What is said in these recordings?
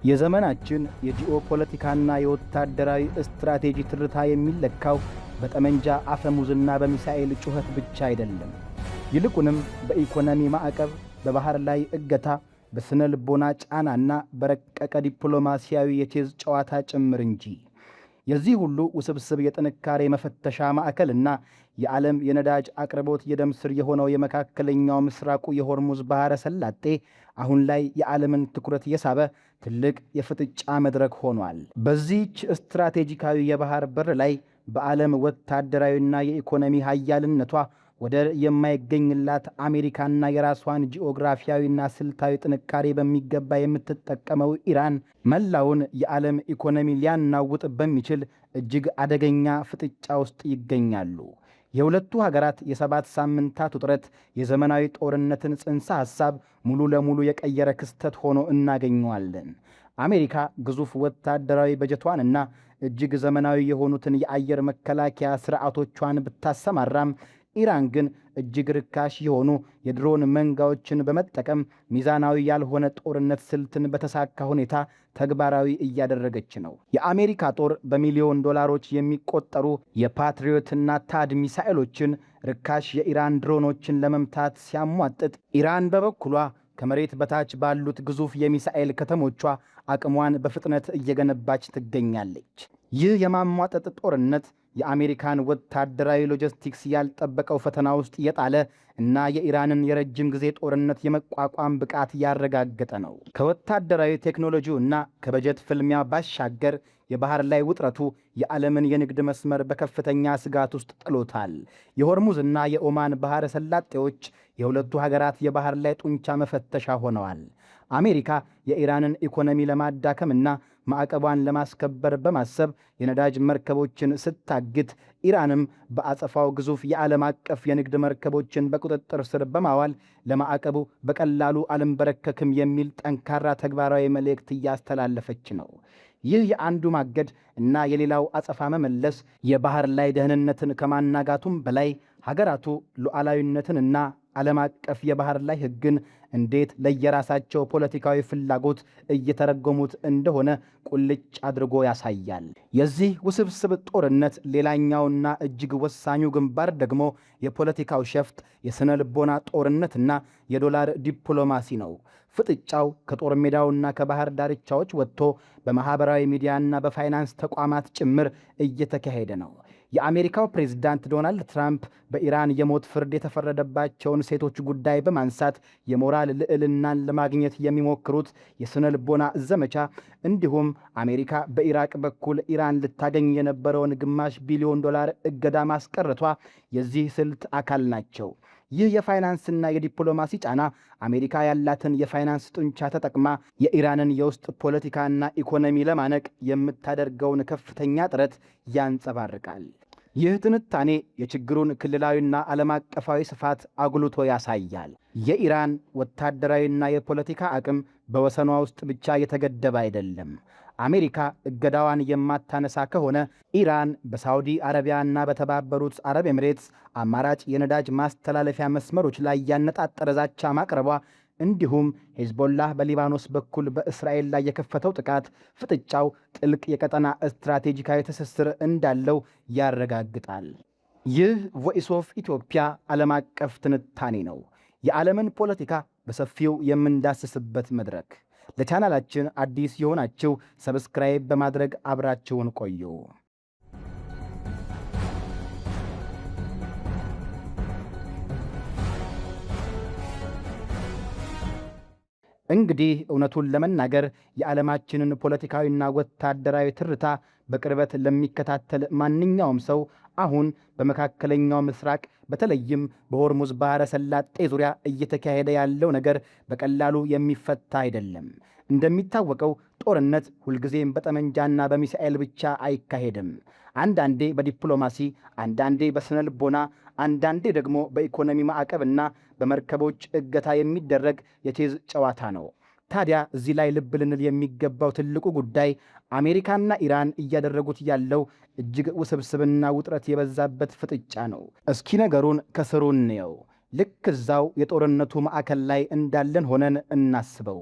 የዘመናችን የጂኦፖለቲካና የወታደራዊ ስትራቴጂ ትርታ የሚለካው በጠመንጃ አፈሙዝና በሚሳኤል ጩኸት ብቻ አይደለም። ይልቁንም በኢኮኖሚ ማዕቀብ፣ በባህር ላይ እገታ፣ በስነ ልቦና ጫናና በረቀቀ ዲፕሎማሲያዊ የቼዝ ጨዋታ ጭምር እንጂ። የዚህ ሁሉ ውስብስብ የጥንካሬ መፈተሻ ማዕከልና የዓለም የነዳጅ አቅርቦት የደም ስር የሆነው የመካከለኛው ምስራቁ የሆርሙዝ ባሕረ ሰላጤ አሁን ላይ የዓለምን ትኩረት የሳበ ትልቅ የፍጥጫ መድረክ ሆኗል። በዚህች ስትራቴጂካዊ የባህር በር ላይ በዓለም ወታደራዊና የኢኮኖሚ ኃያልነቷ ወደር የማይገኝላት አሜሪካና የራሷን ጂኦግራፊያዊና ስልታዊ ጥንካሬ በሚገባ የምትጠቀመው ኢራን መላውን የዓለም ኢኮኖሚ ሊያናውጥ በሚችል እጅግ አደገኛ ፍጥጫ ውስጥ ይገኛሉ። የሁለቱ ሀገራት የሰባት ሳምንታት ውጥረት የዘመናዊ ጦርነትን ጽንሰ ሐሳብ ሙሉ ለሙሉ የቀየረ ክስተት ሆኖ እናገኘዋለን። አሜሪካ ግዙፍ ወታደራዊ በጀቷንና እጅግ ዘመናዊ የሆኑትን የአየር መከላከያ ሥርዓቶቿን ብታሰማራም ኢራን ግን እጅግ ርካሽ የሆኑ የድሮን መንጋዎችን በመጠቀም ሚዛናዊ ያልሆነ ጦርነት ስልትን በተሳካ ሁኔታ ተግባራዊ እያደረገች ነው። የአሜሪካ ጦር በሚሊዮን ዶላሮች የሚቆጠሩ የፓትሪዮትና ታድ ሚሳኤሎችን ርካሽ የኢራን ድሮኖችን ለመምታት ሲያሟጥጥ፣ ኢራን በበኩሏ ከመሬት በታች ባሉት ግዙፍ የሚሳኤል ከተሞቿ አቅሟን በፍጥነት እየገነባች ትገኛለች። ይህ የማሟጠጥ ጦርነት የአሜሪካን ወታደራዊ ሎጂስቲክስ ያልጠበቀው ፈተና ውስጥ የጣለ እና የኢራንን የረጅም ጊዜ ጦርነት የመቋቋም ብቃት ያረጋገጠ ነው። ከወታደራዊ ቴክኖሎጂውና ከበጀት ፍልሚያ ባሻገር የባህር ላይ ውጥረቱ የዓለምን የንግድ መስመር በከፍተኛ ስጋት ውስጥ ጥሎታል። የሆርሙዝና የኦማን ባሕረ ሰላጤዎች የሁለቱ ሀገራት የባህር ላይ ጡንቻ መፈተሻ ሆነዋል። አሜሪካ የኢራንን ኢኮኖሚ ለማዳከምና ማዕቀቧን ለማስከበር በማሰብ የነዳጅ መርከቦችን ስታግት፣ ኢራንም በአጸፋው ግዙፍ የዓለም አቀፍ የንግድ መርከቦችን በቁጥጥር ስር በማዋል ለማዕቀቡ በቀላሉ አልንበረከክም የሚል ጠንካራ ተግባራዊ መልእክት እያስተላለፈች ነው። ይህ የአንዱ ማገድ እና የሌላው አጸፋ መመለስ የባህር ላይ ደህንነትን ከማናጋቱም በላይ ሀገራቱ ሉዓላዊነትንና ዓለም አቀፍ የባህር ላይ ሕግን እንዴት ለየራሳቸው ፖለቲካዊ ፍላጎት እየተረጎሙት እንደሆነ ቁልጭ አድርጎ ያሳያል። የዚህ ውስብስብ ጦርነት ሌላኛውና እጅግ ወሳኙ ግንባር ደግሞ የፖለቲካው ሸፍጥ፣ የሥነ ልቦና ጦርነትና የዶላር ዲፕሎማሲ ነው። ፍጥጫው ከጦር ሜዳውና ከባህር ዳርቻዎች ወጥቶ በማኅበራዊ ሚዲያና በፋይናንስ ተቋማት ጭምር እየተካሄደ ነው። የአሜሪካው ፕሬዝዳንት ዶናልድ ትራምፕ በኢራን የሞት ፍርድ የተፈረደባቸውን ሴቶች ጉዳይ በማንሳት የሞራል ልዕልናን ለማግኘት የሚሞክሩት የሥነ ልቦና ዘመቻ፣ እንዲሁም አሜሪካ በኢራቅ በኩል ኢራን ልታገኝ የነበረውን ግማሽ ቢሊዮን ዶላር እገዳ ማስቀረቷ የዚህ ስልት አካል ናቸው። ይህ የፋይናንስና የዲፕሎማሲ ጫና አሜሪካ ያላትን የፋይናንስ ጡንቻ ተጠቅማ የኢራንን የውስጥ ፖለቲካና ኢኮኖሚ ለማነቅ የምታደርገውን ከፍተኛ ጥረት ያንጸባርቃል። ይህ ትንታኔ የችግሩን ክልላዊና ዓለም አቀፋዊ ስፋት አጉልቶ ያሳያል። የኢራን ወታደራዊና የፖለቲካ አቅም በወሰኗ ውስጥ ብቻ የተገደበ አይደለም። አሜሪካ እገዳዋን የማታነሳ ከሆነ ኢራን በሳውዲ አረቢያና በተባበሩት አረብ ኤምሬትስ አማራጭ የነዳጅ ማስተላለፊያ መስመሮች ላይ ያነጣጠረ ዛቻ ማቅረቧ፣ እንዲሁም ሄዝቦላህ በሊባኖስ በኩል በእስራኤል ላይ የከፈተው ጥቃት ፍጥጫው ጥልቅ የቀጠና ስትራቴጂካዊ ትስስር እንዳለው ያረጋግጣል። ይህ ቮይስ ኦፍ ኢትዮጵያ ዓለም አቀፍ ትንታኔ ነው። የዓለምን ፖለቲካ በሰፊው የምንዳስስበት መድረክ። ለቻናላችን አዲስ የሆናችሁ ሰብስክራይብ በማድረግ አብራችሁን ቆዩ። እንግዲህ እውነቱን ለመናገር የዓለማችንን ፖለቲካዊና ወታደራዊ ትርታ በቅርበት ለሚከታተል ማንኛውም ሰው አሁን በመካከለኛው ምስራቅ በተለይም በሆርሙዝ ባሕረ ሰላጤ ዙሪያ እየተካሄደ ያለው ነገር በቀላሉ የሚፈታ አይደለም። እንደሚታወቀው ጦርነት ሁልጊዜም በጠመንጃና በሚሳኤል ብቻ አይካሄድም። አንዳንዴ በዲፕሎማሲ፣ አንዳንዴ በስነ ልቦና፣ አንዳንዴ ደግሞ በኢኮኖሚ ማዕቀብና በመርከቦች እገታ የሚደረግ የቼዝ ጨዋታ ነው። ታዲያ እዚህ ላይ ልብ ልንል የሚገባው ትልቁ ጉዳይ አሜሪካና ኢራን እያደረጉት ያለው እጅግ ውስብስብና ውጥረት የበዛበት ፍጥጫ ነው። እስኪ ነገሩን ከስሩ እንየው። ልክ እዛው የጦርነቱ ማዕከል ላይ እንዳለን ሆነን እናስበው።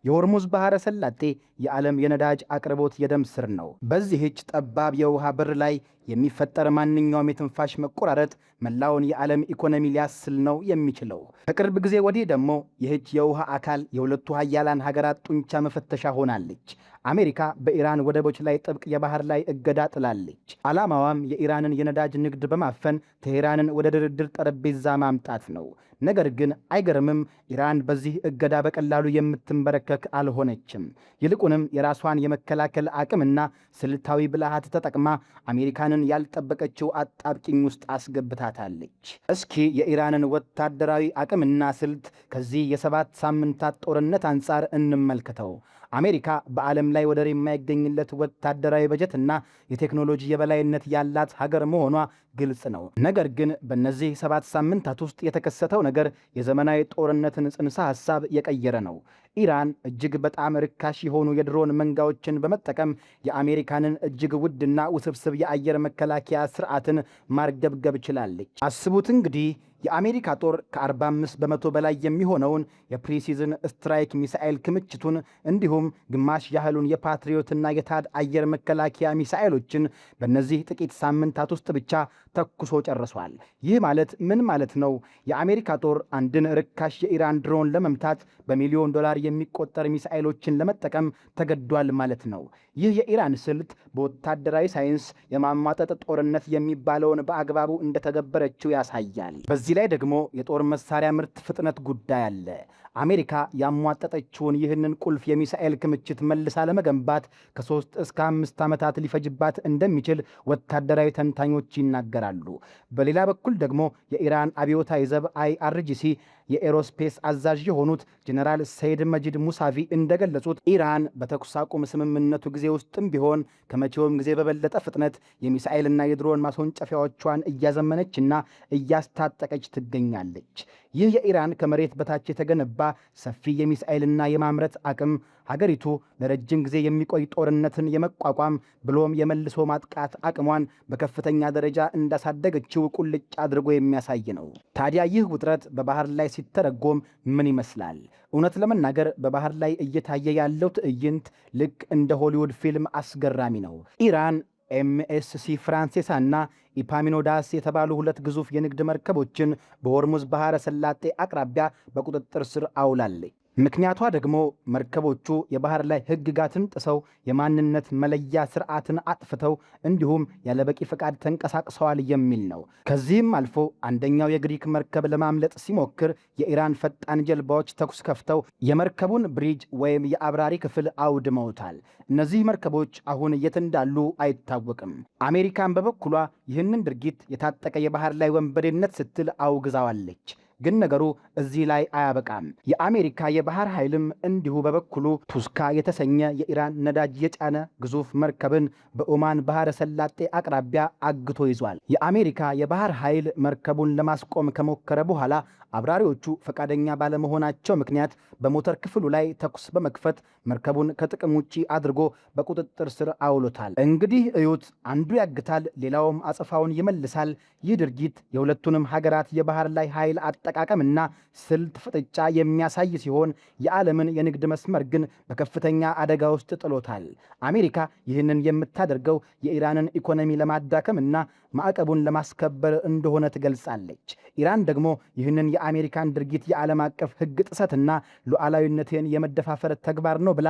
የሆርሙዝ ባህረ ሰላጤ የዓለም የነዳጅ አቅርቦት የደም ስር ነው። በዚህች ጠባብ የውሃ በር ላይ የሚፈጠር ማንኛውም የትንፋሽ መቆራረጥ መላውን የዓለም ኢኮኖሚ ሊያስል ነው የሚችለው። ከቅርብ ጊዜ ወዲህ ደግሞ ይህች የውሃ አካል የሁለቱ ሀያላን ሀገራት ጡንቻ መፈተሻ ሆናለች። አሜሪካ በኢራን ወደቦች ላይ ጥብቅ የባህር ላይ እገዳ ጥላለች። ዓላማዋም የኢራንን የነዳጅ ንግድ በማፈን ቴሄራንን ወደ ድርድር ጠረጴዛ ማምጣት ነው። ነገር ግን አይገርምም፣ ኢራን በዚህ እገዳ በቀላሉ የምትንበረከክ አልሆነችም። ይልቁንም የራሷን የመከላከል አቅምና ስልታዊ ብልሃት ተጠቅማ አሜሪካንን ያልጠበቀችው አጣብቂኝ ውስጥ አስገብታታለች። እስኪ የኢራንን ወታደራዊ አቅምና ስልት ከዚህ የ7 ሳምንታት ጦርነት አንጻር እንመልከተው። አሜሪካ በዓለም ላይ ወደር የማይገኝለት ወታደራዊ በጀትና የቴክኖሎጂ የበላይነት ያላት ሀገር መሆኗ ግልጽ ነው። ነገር ግን በእነዚህ 7 ሳምንታት ውስጥ የተከሰተው ነገር የዘመናዊ ጦርነትን ጽንሰ ሐሳብ የቀየረ ነው። ኢራን እጅግ በጣም ርካሽ የሆኑ የድሮን መንጋዎችን በመጠቀም የአሜሪካንን እጅግ ውድና ውስብስብ የአየር መከላከያ ስርዓትን ማርገብገብ ችላለች። አስቡት እንግዲህ የአሜሪካ ጦር ከ45 በመቶ በላይ የሚሆነውን የፕሪሲዝን ስትራይክ ሚሳኤል ክምችቱን እንዲሁም ግማሽ ያህሉን የፓትሪዮትና የታድ አየር መከላከያ ሚሳኤሎችን በእነዚህ ጥቂት ሳምንታት ውስጥ ብቻ ተኩሶ ጨርሷል። ይህ ማለት ምን ማለት ነው? የአሜሪካ ጦር አንድን ርካሽ የኢራን ድሮን ለመምታት በሚሊዮን ዶላር የሚቆጠር ሚሳኤሎችን ለመጠቀም ተገዷል ማለት ነው። ይህ የኢራን ስልት በወታደራዊ ሳይንስ የማሟጠጥ ጦርነት የሚባለውን በአግባቡ እንደተገበረችው ያሳያል። በዚህ ላይ ደግሞ የጦር መሳሪያ ምርት ፍጥነት ጉዳይ አለ። አሜሪካ ያሟጠጠችውን ይህንን ቁልፍ የሚሳኤል ክምችት መልሳ ለመገንባት ከ3 እስከ 5 ዓመታት ሊፈጅባት እንደሚችል ወታደራዊ ተንታኞች ይናገራሉ። በሌላ በኩል ደግሞ የኢራን አብዮታዊ ዘብ IRGC የኤሮስፔስ አዛዥ የሆኑት ጀነራል ሰይድ መጂድ ሙሳቪ እንደገለጹት ኢራን በተኩስ አቁም ስምምነቱ ጊዜ ውስጥም ቢሆን ከመቼውም ጊዜ በበለጠ ፍጥነት የሚሳኤልና የድሮን ማስወንጨፊያዎቿን እያዘመነችና እያስታጠቀች ትገኛለች። ይህ የኢራን ከመሬት በታች የተገነባ ሰፊ የሚሳኤልና የማምረት አቅም ሀገሪቱ ለረጅም ጊዜ የሚቆይ ጦርነትን የመቋቋም ብሎም የመልሶ ማጥቃት አቅሟን በከፍተኛ ደረጃ እንዳሳደገችው ቁልጭ አድርጎ የሚያሳይ ነው። ታዲያ ይህ ውጥረት በባህር ላይ ሲተረጎም ምን ይመስላል? እውነት ለመናገር በባህር ላይ እየታየ ያለው ትዕይንት ልክ እንደ ሆሊውድ ፊልም አስገራሚ ነው። ኢራን MSC ፍራንሴሳና ኢፓሚኖዳስ የተባሉ 2 ግዙፍ የንግድ መርከቦችን በሆርሙዝ ባህረ ሰላጤ አቅራቢያ በቁጥጥር ስር አውላለች። ምክንያቷ ደግሞ መርከቦቹ የባህር ላይ ሕግጋትን ጥሰው የማንነት መለያ ስርዓትን አጥፍተው እንዲሁም ያለበቂ ፈቃድ ተንቀሳቅሰዋል የሚል ነው። ከዚህም አልፎ አንደኛው የግሪክ መርከብ ለማምለጥ ሲሞክር የኢራን ፈጣን ጀልባዎች ተኩስ ከፍተው የመርከቡን ብሪጅ ወይም የአብራሪ ክፍል አውድመውታል። እነዚህ መርከቦች አሁን የት እንዳሉ አይታወቅም። አሜሪካን በበኩሏ ይህንን ድርጊት የታጠቀ የባህር ላይ ወንበዴነት ስትል አውግዛዋለች። ግን ነገሩ እዚህ ላይ አያበቃም። የአሜሪካ የባህር ኃይልም እንዲሁ በበኩሉ ቱስካ የተሰኘ የኢራን ነዳጅ የጫነ ግዙፍ መርከብን በኦማን ባህረ ሰላጤ አቅራቢያ አግቶ ይዟል። የአሜሪካ የባህር ኃይል መርከቡን ለማስቆም ከሞከረ በኋላ አብራሪዎቹ ፈቃደኛ ባለመሆናቸው ምክንያት በሞተር ክፍሉ ላይ ተኩስ በመክፈት መርከቡን ከጥቅም ውጪ አድርጎ በቁጥጥር ስር አውሎታል። እንግዲህ እዩት፣ አንዱ ያግታል፣ ሌላውም አጸፋውን ይመልሳል። ይህ ድርጊት የሁለቱንም ሀገራት የባህር ላይ ኃይል አጠቃቀምና ስልት ፍጥጫ የሚያሳይ ሲሆን የዓለምን የንግድ መስመር ግን በከፍተኛ አደጋ ውስጥ ጥሎታል። አሜሪካ ይህንን የምታደርገው የኢራንን ኢኮኖሚ ለማዳከምና ማዕቀቡን ለማስከበር እንደሆነ ትገልጻለች። ኢራን ደግሞ ይህንን የአሜሪካን ድርጊት የዓለም አቀፍ ሕግ ጥሰትና ሉዓላዊነትን የመደፋፈር ተግባር ነው ብላ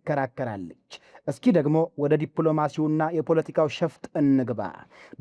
ትከራከራለች። እስኪ ደግሞ ወደ ዲፕሎማሲውና የፖለቲካው ሸፍጥ እንግባ።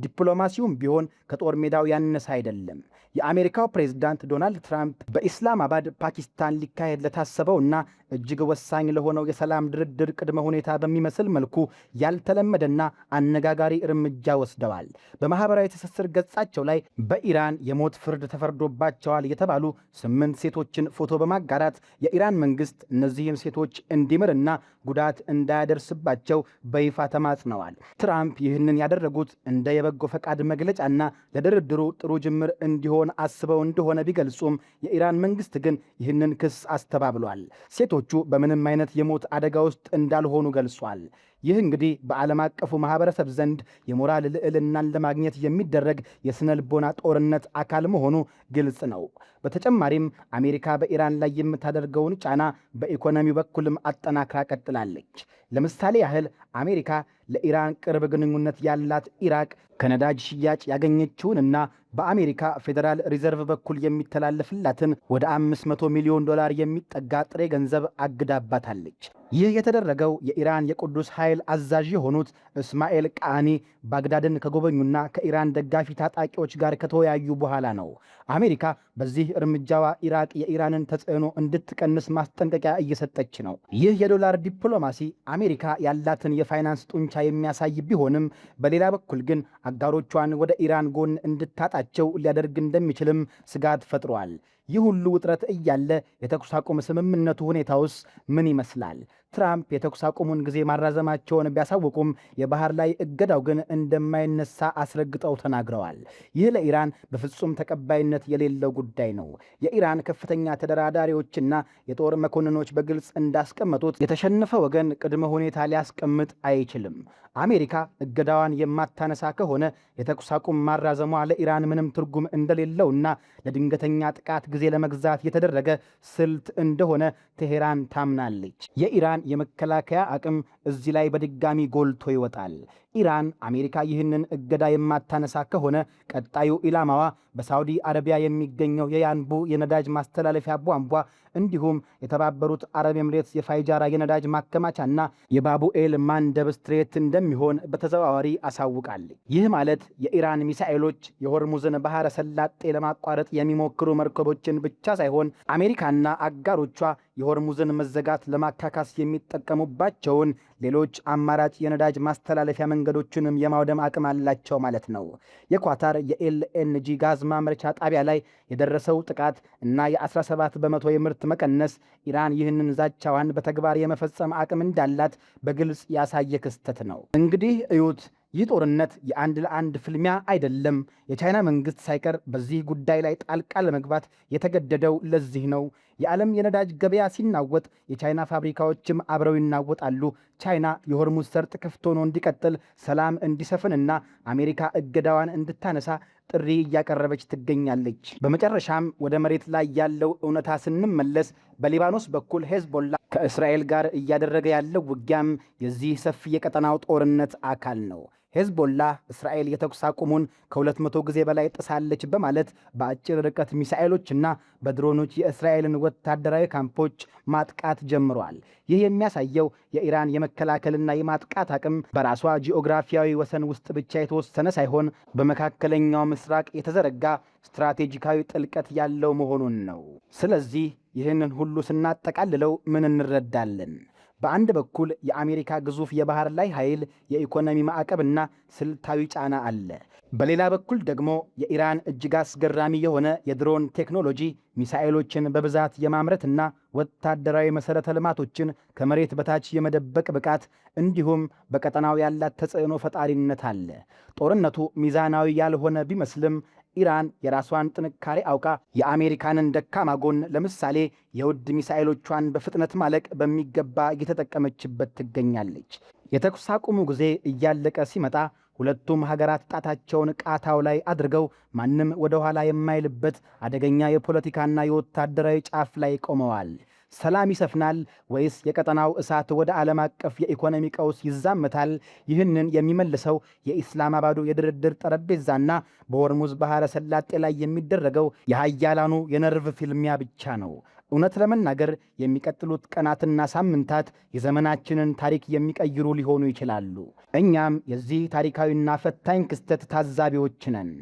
ዲፕሎማሲውም ቢሆን ከጦር ሜዳው ያነሰ አይደለም። የአሜሪካው ፕሬዝዳንት ዶናልድ ትራምፕ በኢስላማባድ ፓኪስታን ሊካሄድ ለታሰበውና እጅግ ወሳኝ ለሆነው የሰላም ድርድር ቅድመ ሁኔታ በሚመስል መልኩ ያልተለመደና አነጋጋሪ እርምጃ ወስደዋል። በማህበራዊ ትስስር ገጻቸው ላይ በኢራን የሞት ፍርድ ተፈርዶባቸዋል የተባሉ 8 ሴቶችን ፎቶ በማጋራት የኢራን መንግስት እነዚህን ሴቶች እንዲምርና ጉዳት እንዳያደርስባቸው በይፋ ተማጽነዋል። ትራምፕ ይህንን ያደረጉት እንደ የበጎ ፈቃድ መግለጫና ለድርድሩ ጥሩ ጅምር እንዲሆን አስበው እንደሆነ ቢገልጹም የኢራን መንግስት ግን ይህንን ክስ አስተባብሏል። ሴቶቹ በምንም አይነት የሞት አደጋ ውስጥ እንዳልሆኑ ገልጿል። ይህ እንግዲህ በዓለም አቀፉ ማህበረሰብ ዘንድ የሞራል ልዕልናን ለማግኘት የሚደረግ የስነ ልቦና ጦርነት አካል መሆኑ ግልጽ ነው። በተጨማሪም አሜሪካ በኢራን ላይ የምታደርገውን ጫና በኢኮኖሚው በኩልም አጠናክራ ቀጥላለች። ለምሳሌ ያህል አሜሪካ ለኢራን ቅርብ ግንኙነት ያላት ኢራቅ ከነዳጅ ሽያጭ ያገኘችውንና በአሜሪካ ፌዴራል ሪዘርቭ በኩል የሚተላለፍላትን ወደ $500 ሚሊዮን የሚጠጋ ጥሬ ገንዘብ አግዳባታለች። ይህ የተደረገው የኢራን የቅዱስ ኃይል አዛዥ የሆኑት እስማኤል ቃኒ ባግዳድን ከጎበኙና ከኢራን ደጋፊ ታጣቂዎች ጋር ከተወያዩ በኋላ ነው። አሜሪካ በዚህ እርምጃዋ ኢራቅ የኢራንን ተጽዕኖ እንድትቀንስ ማስጠንቀቂያ እየሰጠች ነው። ይህ የዶላር ዲፕሎማሲ አሜሪካ ያላትን የፋይናንስ ጡንቻ የሚያሳይ ቢሆንም በሌላ በኩል ግን አጋሮቿን ወደ ኢራን ጎን እንድታጣቸው ሊያደርግ እንደሚችልም ስጋት ፈጥሯል። ይህ ሁሉ ውጥረት እያለ የተኩስ አቁም ስምምነቱ ሁኔታውስ ምን ይመስላል? ትራምፕ የተኩስ አቁሙን ጊዜ ማራዘማቸውን ቢያሳውቁም የባህር ላይ እገዳው ግን እንደማይነሳ አስረግጠው ተናግረዋል። ይህ ለኢራን በፍጹም ተቀባይነት የሌለው ጉዳይ ነው። የኢራን ከፍተኛ ተደራዳሪዎችና የጦር መኮንኖች በግልጽ እንዳስቀመጡት የተሸነፈ ወገን ቅድመ ሁኔታ ሊያስቀምጥ አይችልም። አሜሪካ እገዳዋን የማታነሳ ከሆነ የተኩስ አቁም ማራዘሟ ለኢራን ምንም ትርጉም እንደሌለውና ለድንገተኛ ጥቃት ጊዜ ለመግዛት የተደረገ ስልት እንደሆነ ቴሄራን ታምናለች። የኢራን የመከላከያ አቅም እዚህ ላይ በድጋሚ ጎልቶ ይወጣል። ኢራን አሜሪካ ይህንን እገዳ የማታነሳ ከሆነ ቀጣዩ ኢላማዋ በሳውዲ አረቢያ የሚገኘው የያንቡ የነዳጅ ማስተላለፊያ ቧንቧ እንዲሁም የተባበሩት አረብ ኤምሬትስ የፋይጃራ የነዳጅ ማከማቻና የባቡኤል ማንደብ ስትሬት እንደሚሆን በተዘዋዋሪ አሳውቃለች። ይህ ማለት የኢራን ሚሳኤሎች የሆርሙዝን ባህረ ሰላጤ ለማቋረጥ የሚሞክሩ መርከቦችን ብቻ ሳይሆን አሜሪካና አጋሮቿ የሆርሙዝን መዘጋት ለማካካስ የሚጠቀሙባቸውን ሌሎች አማራጭ የነዳጅ ማስተላለፊያ መንገዶችንም የማውደም አቅም አላቸው ማለት ነው። የኳታር የኤልኤንጂ ጋዝ ማምረቻ ጣቢያ ላይ የደረሰው ጥቃት እና የ17 በመቶ የምርት መቀነስ ኢራን ይህንን ዛቻዋን በተግባር የመፈጸም አቅም እንዳላት በግልጽ ያሳየ ክስተት ነው። እንግዲህ እዩት። ይህ ጦርነት የአንድ ለአንድ ፍልሚያ አይደለም። የቻይና መንግስት ሳይቀር በዚህ ጉዳይ ላይ ጣልቃ ለመግባት የተገደደው ለዚህ ነው። የዓለም የነዳጅ ገበያ ሲናወጥ የቻይና ፋብሪካዎችም አብረው ይናወጣሉ። ቻይና የሆርሙዝ ሰርጥ ክፍት ሆኖ እንዲቀጥል፣ ሰላም እንዲሰፍንና አሜሪካ እገዳዋን እንድታነሳ ጥሪ እያቀረበች ትገኛለች። በመጨረሻም ወደ መሬት ላይ ያለው እውነታ ስንመለስ በሊባኖስ በኩል ሄዝቦላ ከእስራኤል ጋር እያደረገ ያለው ውጊያም የዚህ ሰፊ የቀጠናው ጦርነት አካል ነው። ሄዝቦላ እስራኤል የተኩስ አቁሙን ከ200 ጊዜ በላይ ጥሳለች በማለት በአጭር ርቀት ሚሳኤሎችና በድሮኖች የእስራኤልን ወታደራዊ ካምፖች ማጥቃት ጀምሯል። ይህ የሚያሳየው የኢራን የመከላከልና የማጥቃት አቅም በራሷ ጂኦግራፊያዊ ወሰን ውስጥ ብቻ የተወሰነ ሳይሆን በመካከለኛው ምስራቅ የተዘረጋ ስትራቴጂካዊ ጥልቀት ያለው መሆኑን ነው። ስለዚህ ይህንን ሁሉ ስናጠቃልለው ምን እንረዳለን? በአንድ በኩል የአሜሪካ ግዙፍ የባህር ላይ ኃይል፣ የኢኮኖሚ ማዕቀብና ስልታዊ ጫና አለ። በሌላ በኩል ደግሞ የኢራን እጅግ አስገራሚ የሆነ የድሮን ቴክኖሎጂ፣ ሚሳኤሎችን በብዛት የማምረትና ወታደራዊ መሠረተ ልማቶችን ከመሬት በታች የመደበቅ ብቃት እንዲሁም በቀጠናው ያላት ተጽዕኖ ፈጣሪነት አለ። ጦርነቱ ሚዛናዊ ያልሆነ ቢመስልም ኢራን የራሷን ጥንካሬ አውቃ የአሜሪካንን ደካማ ጎን ለምሳሌ የውድ ሚሳኤሎቿን በፍጥነት ማለቅ በሚገባ እየተጠቀመችበት ትገኛለች። የተኩስ አቁሙ ጊዜ እያለቀ ሲመጣ ሁለቱም ሀገራት ጣታቸውን ቃታው ላይ አድርገው ማንም ወደ ኋላ የማይልበት አደገኛ የፖለቲካና የወታደራዊ ጫፍ ላይ ቆመዋል። ሰላም ይሰፍናል ወይስ የቀጠናው እሳት ወደ ዓለም አቀፍ የኢኮኖሚ ቀውስ ይዛመታል? ይህንን የሚመልሰው የኢስላማባዱ የድርድር ጠረጴዛና በሆርሙዝ ባህረ ሰላጤ ላይ የሚደረገው የሃያላኑ የነርቭ ፊልሚያ ብቻ ነው። እውነት ለመናገር የሚቀጥሉት ቀናትና ሳምንታት የዘመናችንን ታሪክ የሚቀይሩ ሊሆኑ ይችላሉ። እኛም የዚህ ታሪካዊና ፈታኝ ክስተት ታዛቢዎች ነን።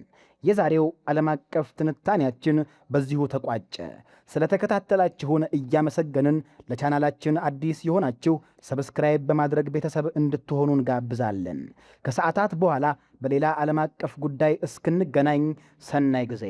የዛሬው ዓለም አቀፍ ትንታኔያችን በዚሁ ተቋጨ። ስለተከታተላችሁን እያመሰገንን ለቻናላችን አዲስ የሆናችሁ ሰብስክራይብ በማድረግ ቤተሰብ እንድትሆኑን ጋብዛለን። ከሰዓታት በኋላ በሌላ ዓለም አቀፍ ጉዳይ እስክንገናኝ ሰናይ ጊዜ